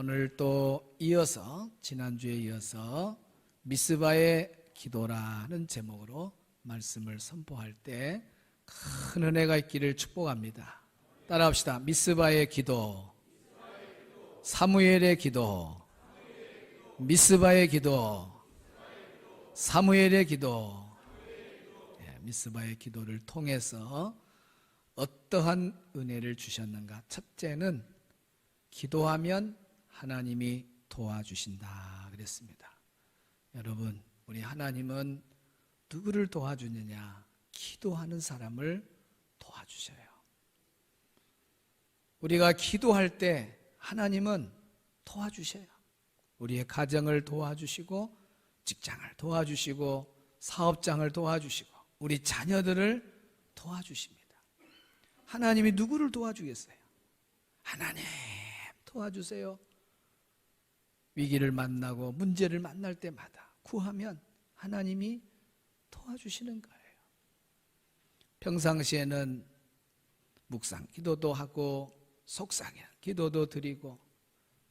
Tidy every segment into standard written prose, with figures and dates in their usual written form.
오늘 또 이어서 지난주에 이어서 미스바의 기도라는 제목으로 말씀을 선포할 때 큰 은혜가 있기를 축복합니다. 따라합시다. 미스바의 기도, 사무엘의 기도, 미스바의 기도, 사무엘의 기도. 미스바의 기도를 통해서 어떠한 은혜를 주셨는가? 첫째는 기도하면 하나님이 도와주신다 그랬습니다. 여러분, 우리 하나님은 누구를 도와주느냐? 기도하는 사람을 도와주셔요. 우리가 기도할 때 하나님은 도와주셔요. 우리의 가정을 도와주시고, 직장을 도와주시고, 사업장을 도와주시고, 우리 자녀들을 도와주십니다. 하나님이 누구를 도와주겠어요? 하나님 도와주세요. 위기를 만나고 문제를 만날 때마다 구하면 하나님이 도와주시는 거예요. 평상시에는 묵상 기도도 하고 속삭이는 기도도 드리고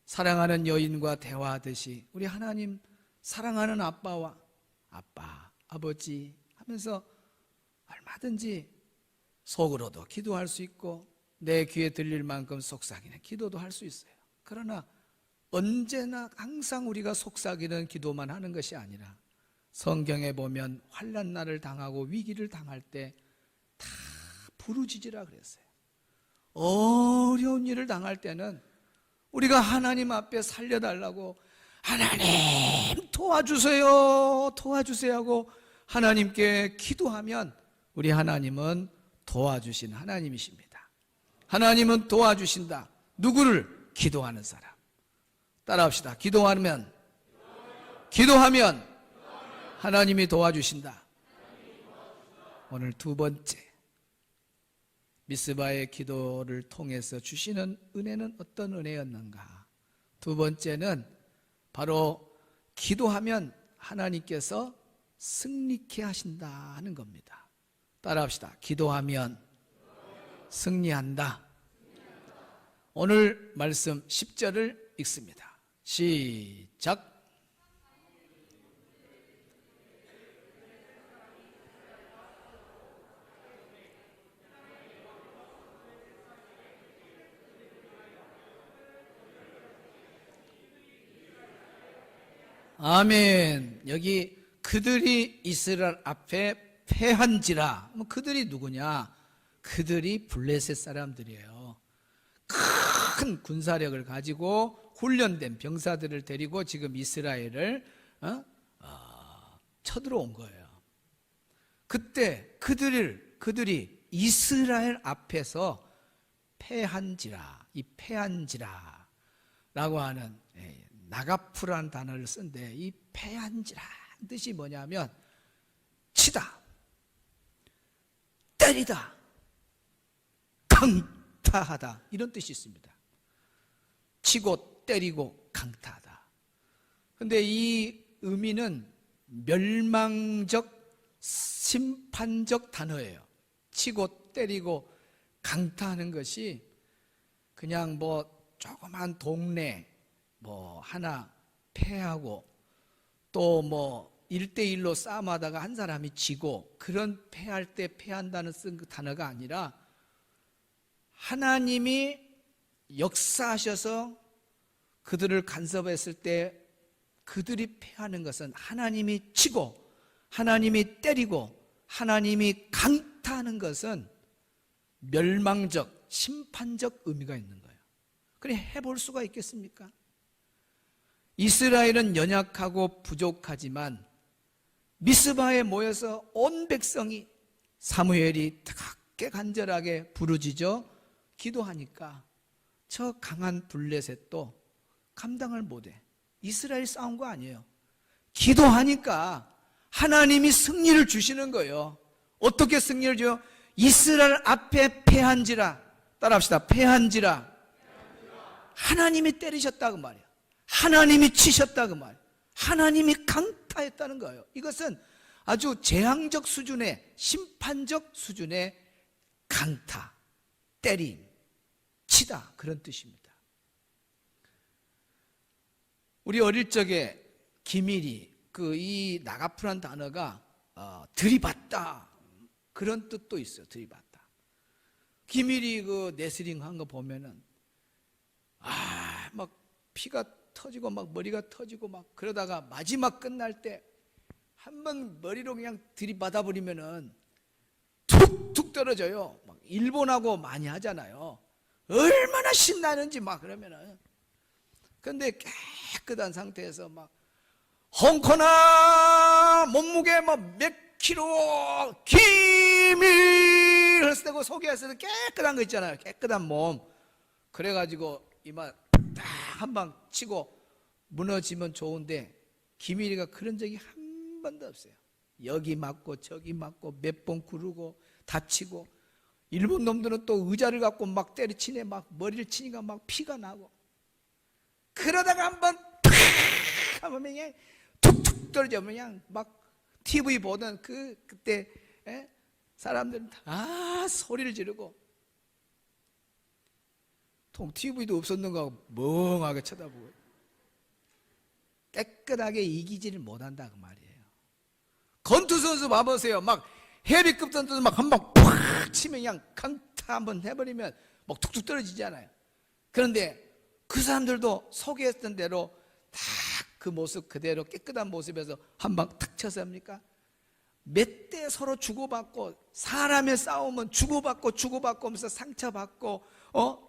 사랑하는 여인과 대화하듯이 우리 하나님 사랑하는 아빠와 아빠, 아버지 하면서 얼마든지 속으로도 기도할 수 있고 내 귀에 들릴 만큼 속삭이는 기도도 할 수 있어요. 그러나 언제나 항상 우리가 속삭이는 기도만 하는 것이 아니라 성경에 보면 환난날을 당하고 위기를 당할 때 다 부르짖으라 그랬어요. 어려운 일을 당할 때는 우리가 하나님 앞에 살려달라고 하나님 도와주세요 도와주세요 하고 하나님께 기도하면 우리 하나님은 도와주신 하나님이십니다. 하나님은 도와주신다. 누구를? 기도하는 사람. 따라합시다. 기도하면 하나님이 도와주신다. 오늘 두 번째, 미스바의 기도를 통해서 주시는 은혜는 어떤 은혜였는가? 두 번째는 바로 기도하면 하나님께서 승리케 하신다 하는 겁니다. 따라합시다. 기도하면 승리한다. 오늘 말씀 10절을 읽습니다. 시작. 아멘. 여기 그들이 이스라엘 앞에 패한지라. 그들이 누구냐? 그들이 블레셋 사람들이에요. 큰 군사력을 가지고 훈련된 병사들을 데리고 지금 이스라엘을 쳐들어온 거예요. 그때 그들이 이스라엘 앞에서 패한지라, 이 패한지라 라고 하는 나가프라는 단어를 쓴데 이 패한지라 뜻이 뭐냐면 치다, 때리다, 강타하다 이런 뜻이 있습니다. 치고 때리고 강타하다. 그런데 이 의미는 멸망적 심판적 단어예요. 치고 때리고 강타하는 것이 그냥 조그만 동네 하나 패하고 또 1대1로 싸움하다가 한 사람이 지고 그런 패할 때 패한다는 쓴 그 단어가 아니라 하나님이 역사하셔서 그들을 간섭했을 때 그들이 패하는 것은 하나님이 치고 하나님이 때리고 하나님이 강타하는 것은 멸망적 심판적 의미가 있는 거예요. 그래 해볼 수가 있겠습니까? 이스라엘은 연약하고 부족하지만 미스바에 모여서 온 백성이 사무엘이 뜨겁게 간절하게 부르짖어 기도하니까 저 강한 블레셋도 감당을 못해. 이스라엘 싸운 거 아니에요. 기도하니까 하나님이 승리를 주시는 거예요. 어떻게 승리를 줘요? 이스라엘 앞에 패한지라. 따라합시다. 패한지라. 하나님이 때리셨다고 말이에요. 하나님이 치셨다고 말이에요. 하나님이 강타했다는 거예요. 이것은 아주 재앙적 수준의 심판적 수준의 강타, 때림, 치다 그런 뜻입니다. 우리 어릴 적에 기밀이 이 나가프란 단어가 들이받다 그런 뜻도 있어요. 들이받다. 기밀이 네스링 한 거 보면은 막 피가 터지고 막 머리가 터지고 막 그러다가 마지막 끝날 때 한번 머리로 그냥 들이받아 버리면은 툭툭 떨어져요. 막 일본하고 많이 하잖아요. 얼마나 신나는지 막 그러면은. 근데 깨끗한 상태에서 막 헝커나 몸무게 막 몇 킬로 기밀 했을 때고 속에서 깨끗한 거 있잖아요. 깨끗한 몸. 그래가지고 이만 딱 한 방 치고 무너지면 좋은데 기밀이가 그런 적이 한 번도 없어요. 여기 맞고 저기 맞고 몇 번 구르고 다치고 일본 놈들은 또 의자를 갖고 막 때려치네. 막 머리를 치니까 막 피가 나고 그러다가 한번 팍 하면 그냥 툭툭 떨어져 그냥 막 TV 보던 그때 사람들은 다 소리를 지르고 TV도 없었는가 멍하게 쳐다보고 깨끗하게 이기지를 못한다 그 말이에요. 권투 선수 봐보세요. 막 헤비급 선수 막 한 방 팍 치면 그냥 강타 한번 해버리면 막 툭툭 떨어지잖아요. 그런데 그 사람들도 소개했던 대로 다 그 모습 그대로 깨끗한 모습에서 한 방 탁 쳐서 합니까? 몇 대 서로 주고받고 사람의 싸움은 주고받고 하면서 상처받고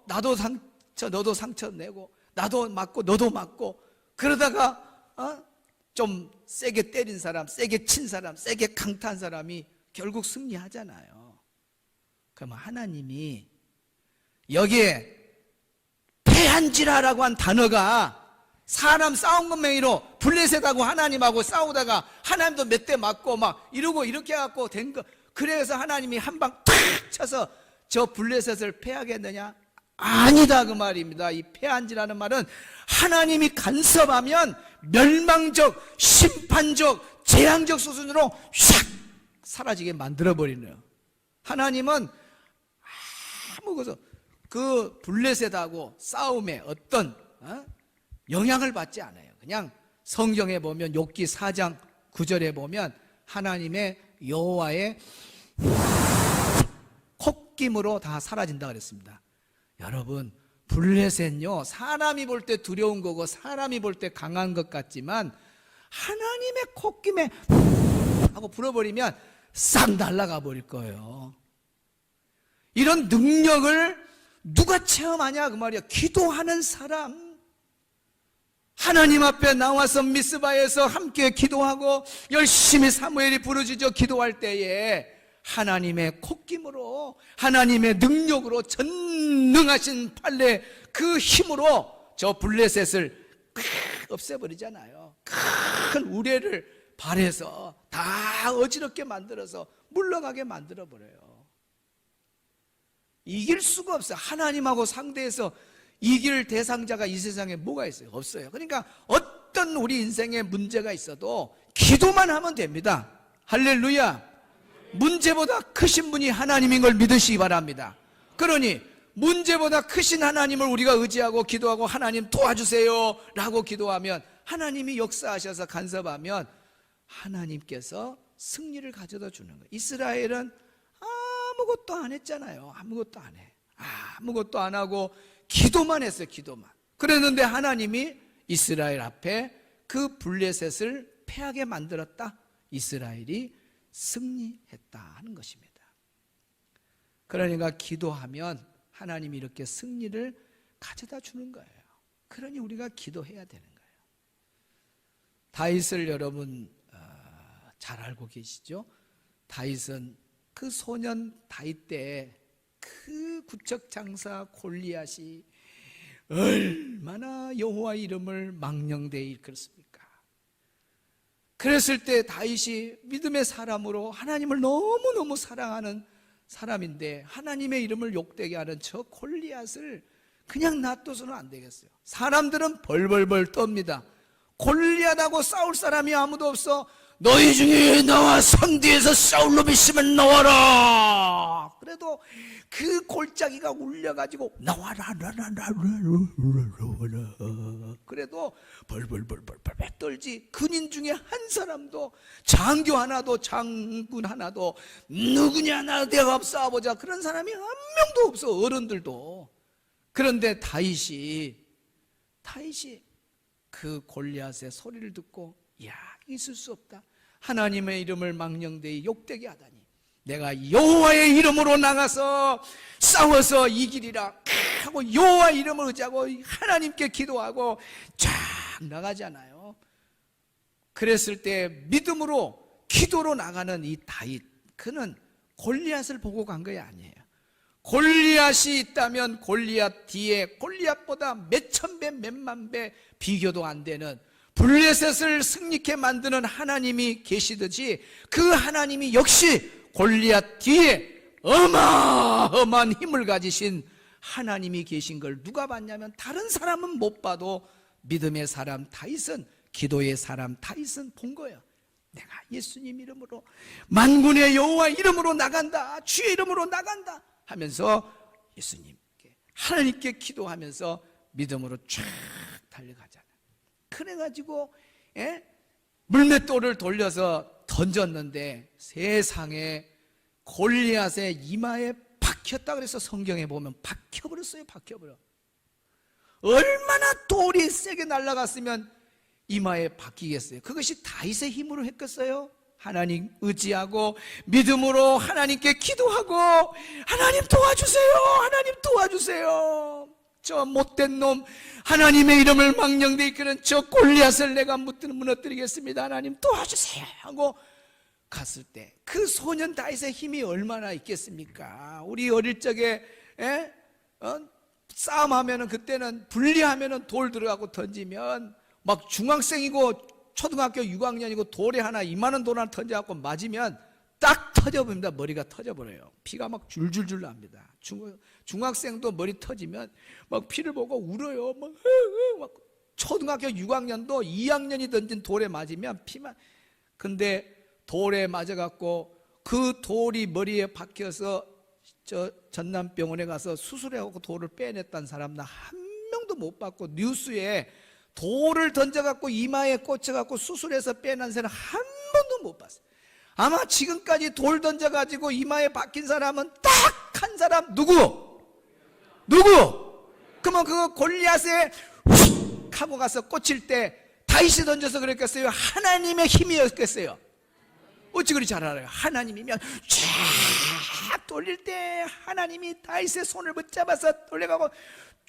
나도 상처 너도 상처 내고 나도 맞고 너도 맞고 그러다가 좀 세게 때린 사람 세게 친 사람 세게 강타한 사람이 결국 승리하잖아요. 그러면 하나님이 여기에 패한지라라고 한 단어가 사람 싸운 것맹이로 블레셋하고 하나님하고 싸우다가 하나님도 몇 대 맞고 막 이러고 이렇게 해갖고 된 거. 그래서 하나님이 한 방 탁 쳐서 저 블레셋을 패하겠느냐? 아니다 그 말입니다. 이 패한지라는 말은 하나님이 간섭하면 멸망적 심판적 재앙적 수준으로 샥 사라지게 만들어버리네요. 하나님은 아무것도 그 블레셋하고 싸움에 어떤 영향을 받지 않아요. 그냥 성경에 보면 욥기 4장 9절에 보면 하나님의 여호와의 콧김으로 다 사라진다 그랬습니다. 여러분 블레셋요 사람이 볼 때 두려운 거고 사람이 볼 때 강한 것 같지만 하나님의 콧김에 하고 불어버리면 싹 날아가 버릴 거예요. 이런 능력을 누가 체험하냐 그 말이야. 기도하는 사람. 하나님 앞에 나와서 미스바에서 함께 기도하고 열심히 사무엘이 부르짖어 기도할 때에 하나님의 콧김으로 하나님의 능력으로 전능하신 팔레 그 힘으로 저 블레셋을 없애버리잖아요. 큰 우레를 발해서 다 어지럽게 만들어서 물러가게 만들어버려요. 이길 수가 없어요. 하나님하고 상대해서 이길 대상자가 이 세상에 뭐가 있어요? 없어요. 그러니까 어떤 우리 인생에 문제가 있어도 기도만 하면 됩니다. 할렐루야. 문제보다 크신 분이 하나님인 걸 믿으시기 바랍니다. 그러니 문제보다 크신 하나님을 우리가 의지하고 기도하고 하나님 도와주세요 라고 기도하면 하나님이 역사하셔서 간섭하면 하나님께서 승리를 가져다 주는 거예요. 이스라엘은 아무것도 안 했잖아요. 아무것도 안 해. 아무것도 안 하고 기도만 했어요. 기도만. 그랬는데 하나님이 이스라엘 앞에 그 블레셋을 패하게 만들었다. 이스라엘이 승리했다 하는 것입니다. 그러니까 기도하면 하나님이 이렇게 승리를 가져다 주는 거예요. 그러니 우리가 기도해야 되는 거예요. 다윗을 여러분 잘 알고 계시죠? 다윗은 그 소년 다윗 때 그 구척장사 골리앗이 얼마나 여호와 이름을 망령되이 일컬었습니까? 그랬을 때 다윗이 믿음의 사람으로 하나님을 너무너무 사랑하는 사람인데 하나님의 이름을 욕되게 하는 저 골리앗을 그냥 놔둬서는 안 되겠어요. 사람들은 벌벌벌 떱니다. 골리앗하고 싸울 사람이 아무도 없어. 너희 중에 나와 상대에서 싸울 놈이 있으면 나와라. 그래도 그 골짜기가 울려가지고 나와라. 그래도 벌벌벌벌 떨지. 군인 중에 한 사람도, 장교 하나도, 장군 하나도, 누구냐 나 내가 싸워보자 그런 사람이 한 명도 없어. 어른들도. 그런데 다윗이 그 골리앗의 소리를 듣고, 야, 있을 수 없다. 하나님의 이름을 망령되이 욕되게 하다니. 내가 여호와의 이름으로 나가서 싸워서 이기리라 하고 여호와 이름을 의지하고 하나님께 기도하고 쫙 나가잖아요. 그랬을 때 믿음으로 기도로 나가는 이 다윗, 그는 골리앗을 보고 간 게 아니에요. 골리앗이 있다면 골리앗 뒤에 골리앗보다 몇천 배 몇만 배 비교도 안 되는 블레셋을 승리케 만드는 하나님이 계시듯이 그 하나님이 역시 골리앗 뒤에 어마어마한 힘을 가지신 하나님이 계신 걸 누가 봤냐면 다른 사람은 못 봐도 믿음의 사람 다윗은, 기도의 사람 다윗은 본 거예요. 내가 예수님 이름으로, 만군의 여호와 이름으로 나간다, 주의 이름으로 나간다 하면서 예수님께, 하나님께 기도하면서 믿음으로 쫙 달려가잖아요. 그래가지고 물맷돌을 돌려서 던졌는데 세상에 골리앗의 이마에 박혔다 그래서 성경에 보면 박혀버렸어요. 박혀버려. 얼마나 돌이 세게 날아갔으면 이마에 박히겠어요. 그것이 다윗의 힘으로 했겠어요? 하나님 의지하고 믿음으로 하나님께 기도하고 하나님 도와주세요, 하나님 도와주세요, 저 못된 놈 하나님의 이름을 망령되이 이끄는 저 골리앗을 내가 무너뜨리겠습니다, 하나님 도와주세요 하고 갔을 때 그 소년 다윗의 힘이 얼마나 있겠습니까? 우리 어릴 적에 싸움하면은, 그때는 분리하면은 돌 들어가고 던지면 막 중학생이고 초등학교 6학년이고 돌에 하나, 이만한 돌 하나 던져갖고 맞으면 딱 터져버립니다. 머리가 터져버려요. 피가 막 줄줄줄 납니다. 중학생도 머리 터지면 막 피를 보고 울어요. 막 초등학교 6학년도 2학년이 던진 돌에 맞으면 피만. 근데 돌에 맞아갖고 그 돌이 머리에 박혀서 저 전남병원에 가서 수술해갖고 돌을 빼냈다는 사람 나 한 명도 못 봤고, 뉴스에 돌을 던져갖고 이마에 꽂혀갖고 수술해서 빼낸 사람 한 번도 못 봤어요. 아마 지금까지 돌 던져가지고 이마에 박힌 사람은 딱 한 사람, 누구? 그러면 그 골리앗에 휙 하고 가서 꽂힐 때 다윗이 던져서 그랬겠어요? 하나님의 힘이었겠어요? 어찌 그리 잘 알아요? 하나님이면 쫙 돌릴 때 하나님이 다윗의 손을 붙잡아서 돌려가고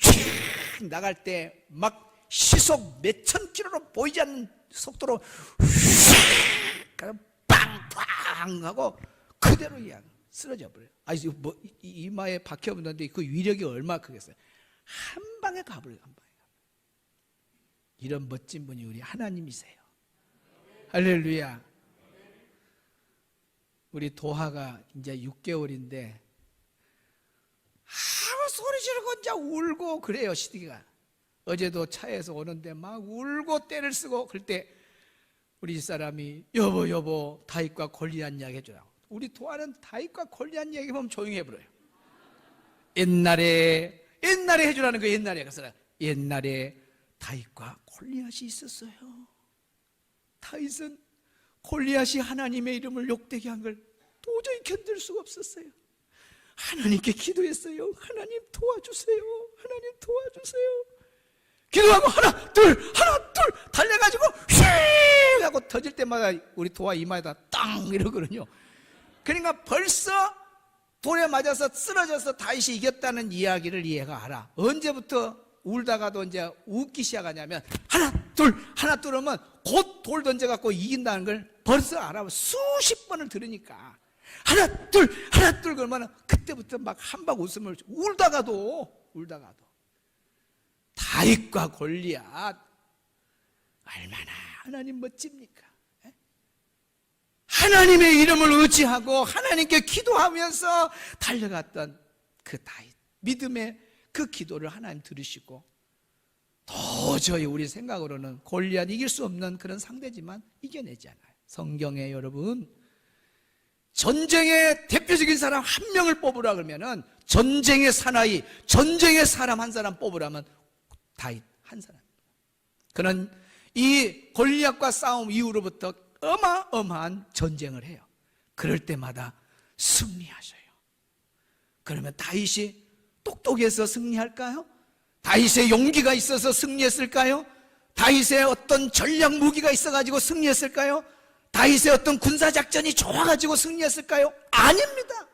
쫙 나갈 때 막 시속 몇천 킬로로 보이지 않는 속도로 휙 빵빵 하고 그대로 그냥 쓰러져 버려요. 아니 뭐 이마에 박혀버렸는데 그 위력이 얼마나 크겠어요? 한 방에 가버려요. 한 방에. 이런 멋진 분이 우리 하나님이세요. 할렐루야. 우리 도하가 이제 6개월인데 아무 소리 지르고 이제 울고 그래요. 시디가 어제도 차에서 오는데 막 울고 떼를 쓰고 그럴 때 우리 집사람이 여보 다윗과 골리앗 이야기 해주라고. 우리 도하는 다윗과 골리앗 이야기 보면 조용히 해버려요. 옛날에 해주라는 거예요. 옛날에. 그래서 옛날에 다윗과 골리앗이 있었어요. 다윗은 골리앗이 하나님의 이름을 욕되게 한 걸 도저히 견딜 수가 없었어요. 하나님께 기도했어요. 하나님 도와주세요, 하나님 도와주세요. 기도하고 하나 둘 달려가지고 휘 하고 터질 때마다 우리 도화 이마에다 땅 이러거든요. 그러니까 벌써 돌에 맞아서 쓰러져서 다윗이 이겼다는 이야기를 얘가 알아. 언제부터 울다가도 이제 웃기 시작하냐면 하나 둘 하면 곧 돌 던져갖고 이긴다는 걸 벌써 알아. 수십 번을 들으니까 하나 둘 그러면 그때부터 막 한박 웃음을 울다가도 다윗과 골리앗 얼마나 하나님 멋집니까? 하나님의 이름을 의지하고 하나님께 기도하면서 달려갔던 그 다윗, 믿음의 그 기도를 하나님 들으시고 도저히 우리 생각으로는 골리앗 이길 수 없는 그런 상대지만 이겨내지 않아요. 성경에 여러분 전쟁의 대표적인 사람 한 명을 뽑으라 그러면은 전쟁의 사나이, 전쟁의 사람 한 사람 뽑으라면 다윗 한 사람. 그는 이 골리앗과 싸움 이후로부터 어마어마한 전쟁을 해요. 그럴 때마다 승리하셔요. 그러면 다윗이 똑똑해서 승리할까요? 다윗의 용기가 있어서 승리했을까요? 다윗의 어떤 전략 무기가 있어가지고 승리했을까요? 다윗의 어떤 군사작전이 좋아가지고 승리했을까요? 아닙니다.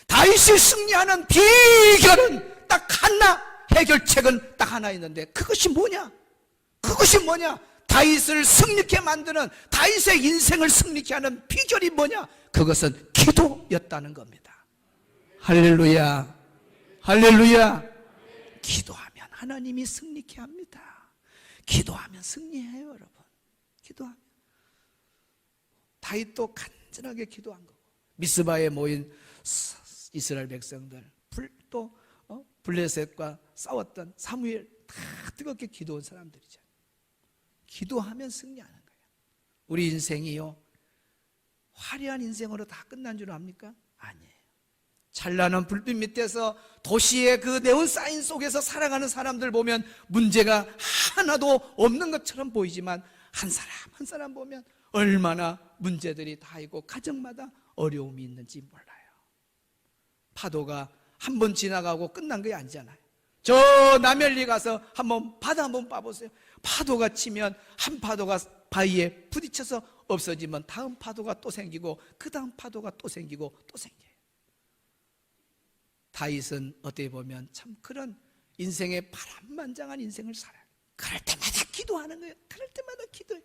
다윗이 승리하는 비결은 딱 하나, 해결책은 딱 하나 있는데 그것이 뭐냐? 그것이 뭐냐? 다윗을 승리케 만드는, 다윗의 인생을 승리케 하는 비결이 뭐냐? 그것은 기도였다는 겁니다. 할렐루야, 할렐루야. 기도하면 하나님이 승리케 합니다. 기도하면 승리해요, 여러분. 기도하면. 다윗도 간절하게 기도한 거고, 미스바에 모인 이스라엘 백성들, 또 블레셋과 싸웠던 사무엘, 다 뜨겁게 기도한 사람들이잖아요. 기도하면 승리하는 거예요. 우리 인생이요, 화려한 인생으로 다 끝난 줄 압니까? 아니에요. 찬란한 불빛 밑에서 도시의 그 네온 사인 속에서 살아가는 사람들 보면 문제가 하나도 없는 것처럼 보이지만 한 사람 한 사람 보면 얼마나 문제들이 다 있고 가정마다 어려움이 있는지 몰라요. 파도가 한 번 지나가고 끝난 게 아니잖아요. 저 남현리 가서 한번 바다 한번 봐보세요. 파도가 치면 한 파도가 바위에 부딪혀서 없어지면 다음 파도가 또 생기고 그 다음 파도가 또 생기고 또 생겨요. 다윗은 어떻게 보면 참 그런 인생의 파란만장한 인생을 살아요. 그럴 때마다 기도하는 거예요. 그럴 때마다 기도해요.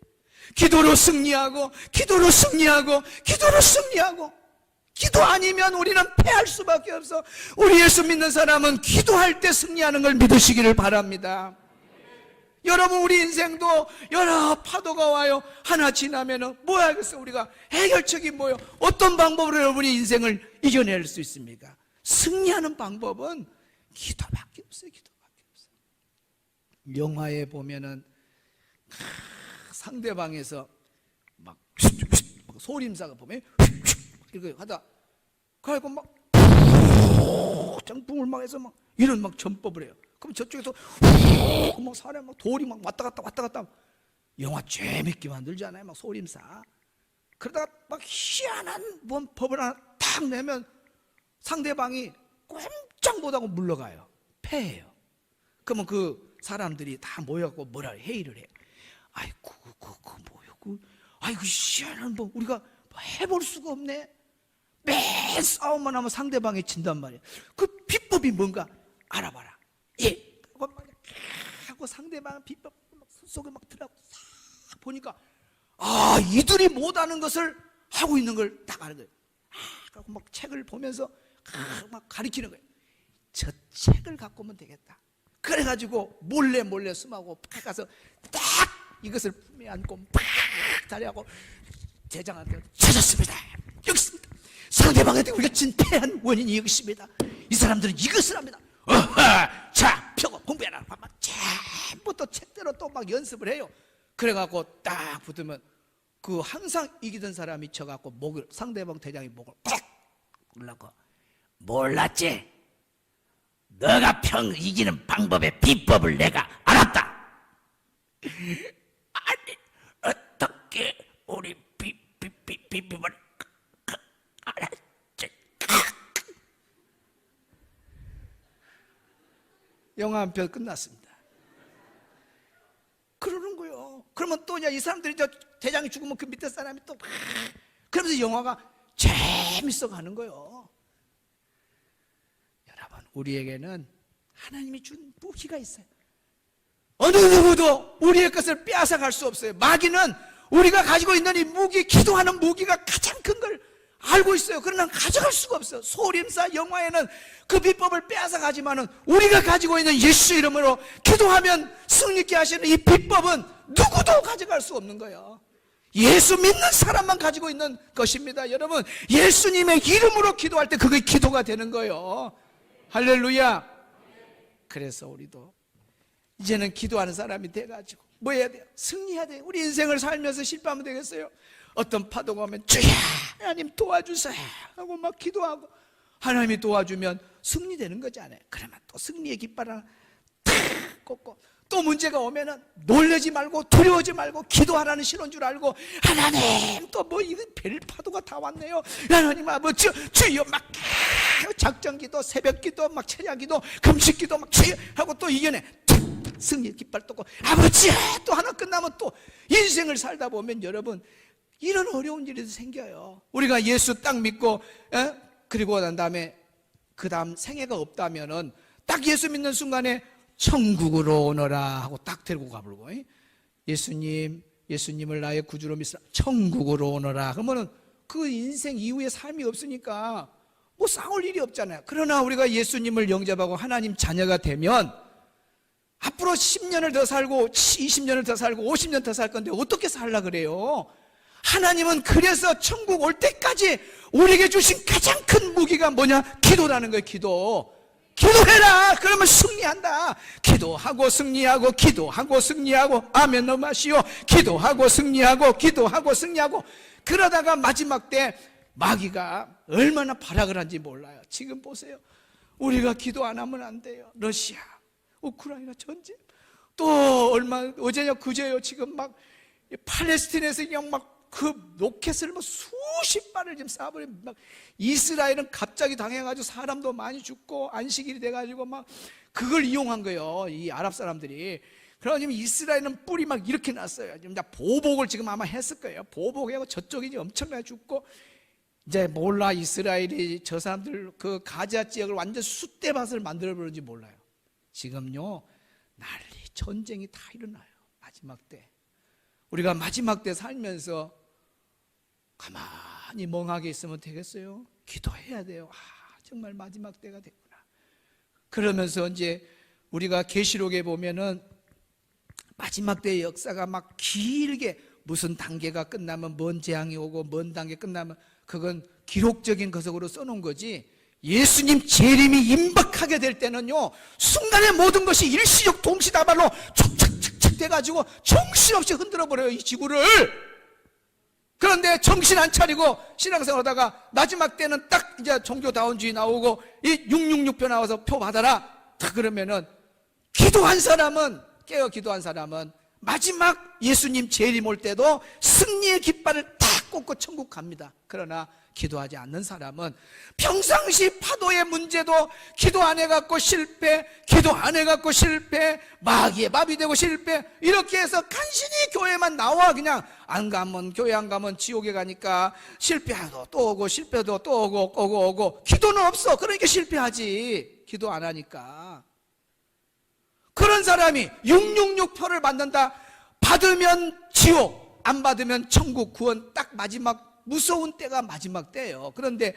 기도로 승리하고, 기도로 승리하고, 기도로 승리하고. 기도 아니면 우리는 패할 수밖에 없어. 우리 예수 믿는 사람은 기도할 때 승리하는 걸 믿으시기를 바랍니다. 여러분, 우리 인생도 여러 파도가 와요. 하나 지나면은 뭐 하겠어요? 우리가 해결책이 뭐예요? 어떤 방법으로 여러분이 인생을 이겨낼 수 있습니까? 승리하는 방법은 기도밖에 없어요. 기도밖에 없어요. 영화에 보면은 상대방에서 막 소림사가 보면 이렇게 하다 그래갖고 막 장풍을 막 해서 막 이런 막 전법을 해요. 그럼 저쪽에서 막 사람 막 돌이 막 왔다 갔다 영화 재밌게 만들잖아요. 막 소림사. 그러다가 막 희한한 법을 하나 탁 내면 상대방이 꼼짝 못하고 물러가요. 패해요. 그러면 그 사람들이 다 모여갖고 뭐라 회의를 해요. 아이고 뭐요? 아이고 희한한 법 우리가 해볼 수가 없네. 맨 싸움만 하면 상대방이 진단 말이에요. 그 비법이 뭔가 알아봐라. 예. 하고 상대방 비법 속에 막 들어가고 싹 보니까 이들이 못하는 것을 하고 있는 걸 딱 아는 거예요. 그래서 막 책을 보면서 막 가리키는 거예요. 저 책을 갖고 오면 되겠다. 그래가지고 몰래 숨하고 팍 가서 딱 이것을 품에 안고 팍 다리하고 대장한테 찾았습니다. 여기 있습니다. 상대방한테 우리가 진패한 원인이 여기 있습니다. 이 사람들은 이것을 합니다. 자, 펴고 공부해라. 막 전부 또 책대로 또 막 연습을 해요. 그래갖고 딱 붙으면 그 항상 이기던 사람이 쳐갖고 목을, 상대방 대장이 목을 꽉 눌러고, 몰랐지? 너가 이기는 방법의 비법을 내가 알았다. 아니, 어떻게 우리 비법을 알았지? 영화 한 편 끝났습니다. 그러는 거예요. 그러면 또 이 사람들이 대장이 죽으면 그 밑에 사람이 또 그러면서 영화가 재밌어 가는 거예요. 여러분, 우리에게는 하나님이 준 무기가 있어요. 어느 누구도 우리의 것을 빼앗아갈 수 없어요. 마귀는 우리가 가지고 있는 이 무기, 기도하는 무기가 가장 큰 걸 알고 있어요. 그러나 가져갈 수가 없어요. 소림사 영화에는 그 비법을 빼앗아가지만은 우리가 가지고 있는 예수 이름으로 기도하면 승리케 하시는 이 비법은 누구도 가져갈 수 없는 거예요. 예수 믿는 사람만 가지고 있는 것입니다. 여러분, 예수님의 이름으로 기도할 때 그게 기도가 되는 거예요. 할렐루야. 그래서 우리도 이제는 기도하는 사람이 돼가지고 뭐 해야 돼요? 승리해야 돼요. 우리 인생을 살면서 실패하면 되겠어요? 어떤 파도가 오면 주여 하나님 도와주세요 하고 막 기도하고 하나님이 도와주면 승리되는 거잖아요. 그러면 또 승리의 깃발을 탁 꽂고 또 문제가 오면은 놀라지 말고 두려워하지 말고 기도하라는 신호인 줄 알고 하나님 또 뭐 이거 별 파도가 다 왔네요. 하나님 아버지 주여 막 작전기도 새벽기도 막 철야기도 금식기도 막 주여 하고 또 이겨내 승리의 깃발 꽂고 아버지 또 하나 끝나면 또 인생을 살다 보면 여러분 이런 어려운 일이 생겨요. 우리가 예수 딱 믿고 그리고 난 다음에 그 다음 생애가 없다면은 딱 예수 믿는 순간에 천국으로 오너라 하고 딱 데리고 가버리고 예수님을 나의 구주로 믿으라 천국으로 오너라 그러면은 그 인생 이후에 삶이 없으니까 뭐 싸울 일이 없잖아요. 그러나 우리가 예수님을 영접하고 하나님 자녀가 되면 앞으로 10년을 더 살고 20년을 더 살고 50년 더 살 건데 어떻게 살라 그래요? 하나님은 그래서 천국 올 때까지 우리에게 주신 가장 큰 무기가 뭐냐? 기도라는 거예요. 기도해라. 그러면 승리한다. 기도하고 승리하고 기도하고 승리하고 아멘 넘하시오. 기도하고 승리하고 그러다가 마지막 때 마귀가 얼마나 발악을 한지 몰라요. 지금 보세요. 우리가 기도 안 하면 안 돼요. 러시아 우크라이나 전쟁 또 어제요 그제요 지금 막 팔레스틴에서 그냥 막 그 로켓을 뭐 수십 발을 지금 쏴버리면 막 이스라엘은 갑자기 당해가지고 사람도 많이 죽고 안식일이 돼가지고 막 그걸 이용한 거예요. 이 아랍 사람들이. 그러니까 지금 이스라엘은 뿔이 막 이렇게 났어요. 지금 다 보복을 지금 아마 했을 거예요. 보복하고 저쪽이 이제 엄청나게 죽고 이제 몰라 이스라엘이 저 사람들 그 가자 지역을 완전 숫대밭을 만들어 버렸는지 몰라요. 지금요 난리 전쟁이 다 일어나요. 마지막 때 우리가 마지막 때 살면서 가만히 멍하게 있으면 되겠어요? 기도해야 돼요. 정말 마지막 때가 됐구나. 그러면서 이제 우리가 계시록에 보면은 마지막 때의 역사가 막 길게 무슨 단계가 끝나면 먼 재앙이 오고 먼 단계 끝나면 그건 기록적인 것으로 써놓은 거지 예수님 재림이 임박하게 될 때는요 순간에 모든 것이 일시적 동시다발로 촉촉촉촉 돼가지고 정신없이 흔들어버려요 이 지구를. 그런데 정신 안 차리고 신앙생활 하다가 마지막 때는 딱 이제 종교다원주의 나오고 이 666표 나와서 표 받아라 다 그러면은 기도한 사람은 깨어 기도한 사람은 마지막 예수님 재림 올 때도 승리의 깃발을 딱 꽂고 천국 갑니다. 그러나 기도하지 않는 사람은 평상시 파도의 문제도 기도 안 해갖고 실패, 기도 안 해갖고 실패, 마귀에 밥이 되고 실패 이렇게 해서 간신히 교회만 나와 그냥 안 가면 교회 안 가면 지옥에 가니까 실패하고 또 오고 실패도 또 오고 기도는 없어. 그러니까 실패하지. 기도 안 하니까. 그런 사람이 666표를 받는다. 받으면 지옥, 안 받으면 천국 구원 딱 마지막 무서운 때가 마지막 때예요. 그런데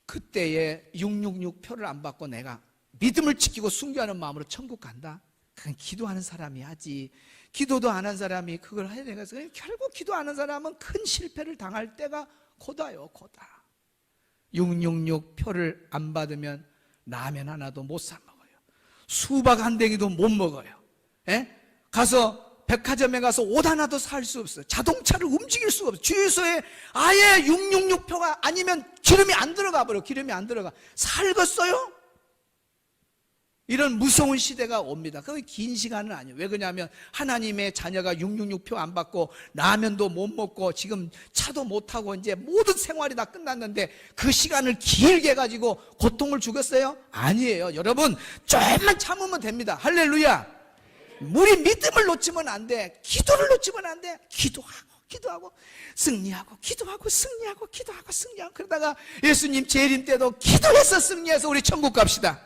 그때에 666표를 안 받고 내가 믿음을 지키고 순교하는 마음으로 천국 간다? 그건 기도하는 사람이 하지. 기도도 안 한 사람이 그걸 해야 되겠어. 결국 기도 안 한 사람은 큰 실패를 당할 때가 고다요. 고다. 666표를 안 받으면 라면 하나도 못 사 먹어요. 수박 한 댕이도 못 먹어요. 가서 백화점에 가서 옷 하나도 살 수 없어요. 자동차를 움직일 수가 없어요. 주유소에 아예 666표가 아니면 기름이 안 들어가 버려요. 기름이 안 들어가. 살겠어요? 이런 무서운 시대가 옵니다. 그게 긴 시간은 아니에요. 왜 그러냐면 하나님의 자녀가 666표 안 받고 라면도 못 먹고 지금 차도 못 타고 이제 모든 생활이 다 끝났는데 그 시간을 길게 가지고 고통을 주겠어요? 아니에요. 여러분 조금만 참으면 됩니다. 할렐루야. 우리 믿음을 놓치면 안 돼. 기도를 놓치면 안 돼. 기도하고 승리하고 기도하고 승리하고 그러다가 예수님 재림 때도 기도해서 승리해서 우리 천국 갑시다.